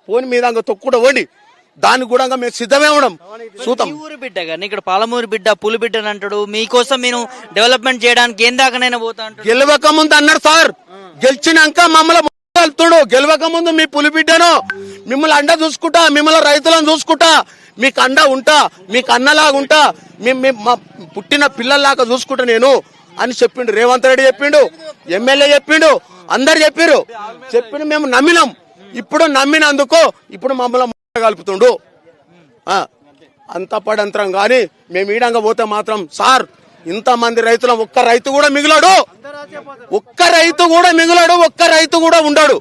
పోని మీద తొక్కుడు వండి దానికి కూడా మేము సిద్ధమే ఉన్నాం. చూద్దాం. ఊరు బిడ్డ కానీ ఇక్కడ పాలమూరు బిడ్డ పులి బిడ్డ అని అంటాడు. మీకోసం నేను డెవలప్మెంట్ చేయడానికి ఏం దాకానైనా పోతా అంటాడు. గెలవక ముందు అన్నాడు సార్, గెలిచినాక మమ్మల్ని వెళ్తుడు. గెలవక ముందు మీ పులి బిడ్డను మిమ్మల్ని అండ చూసుకుంటా, మిమ్మల్ని రైతులను చూసుకుంటా, మీకు అండ ఉంటా, మీకు అన్నలాగా ఉంటా, మా పుట్టిన పిల్లల్లాగా చూసుకుంటా నేను అని చెప్పిండు. రేవంత్ రెడ్డి చెప్పిండు, ఎమ్మెల్యే చెప్పిండు, అందరు చెప్పారు. చెప్పిండు, మేము నమ్మినాం. ఇప్పుడు నమ్మినందుకు ఇప్పుడు మమ్మల్ని కలుపుతుండు. అంత పడంతరం గాని మేము ఈడంగా పోతే మాత్రం సార్ ఇంతమంది రైతులు ఒక్క రైతు కూడా మిగిలాడు, ఒక్క రైతు కూడా మిగిలాడు, ఒక్క రైతు కూడా ఉండడు.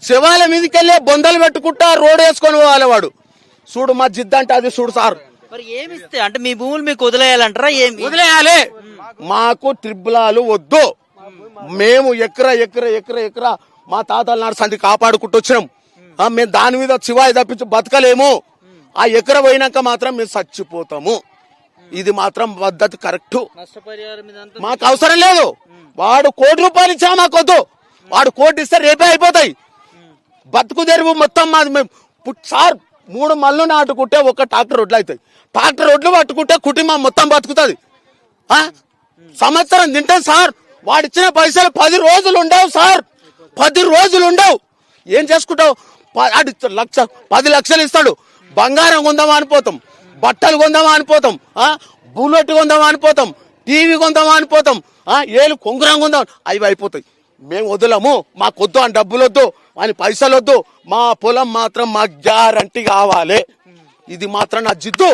శవాల మీదకెళ్ళి బొందలు పెట్టుకుంటా రోడ్ వేసుకొని పోవాలి వాడు. చూడు మా జిద్ద అంటే అది చూడు సార్. మరి ఏమిస్తే అంటే మీ భూములు మీకు వదిలేయాలంటారా? ఏం వదిలేయాలి? మాకు త్రిబులాలు వద్దు. మేము ఎకరా మా తాతల నాడు సంతి కాపాడుకుంటూ వచ్చినాం. మేము దాని మీద శివాయి తప్పించి బతకలేము. ఆ ఎకర పోయినాక మాత్రం మేము చచ్చిపోతాము. ఇది మాత్రం పద్ధతి కరెక్ట్. మాకు అవసరం లేదు. వాడు ₹1 ఇచ్చా మాకొద్దు. వాడు 1 ఇస్తే రేపే అయిపోతాయి. బతుకు తెరువు మొత్తం మాది. సార్ 3 మళ్ళు నాటుకుంటే ఒక ట్రాక్టర్ రోడ్లు అవుతాయి. ట్రాక్టర్ రోడ్లు పట్టుకుంటే కుటుంబం మొత్తం బతుకుతుంది. సంవత్సరం తింటే సార్ వాడిచ్చిన పైసలు 10 రోజులు ఉండవు సార్, 10 రోజులు ఉండవు. ఏం చేసుకుంటావు? 10 లక్షలు ఇస్తాడు. బంగారం కొందామా అనిపోతాం, బట్టలు కొందామా అనిపోతాం, బుల్లెట్ కొందామా అనిపోతాం, టీవీ కొందామా అనిపోతాం, ఏళ్ళు కొంగురం కొందాం, అవి అయిపోతాయి. మేము వదలము. మాకొద్దు అని డబ్బులు వద్దు, అని పైసలు వద్దు. మా పొలం మాత్రం మాకు గ్యారంటీ కావాలి. ఇది మాత్రం నా జిద్దు.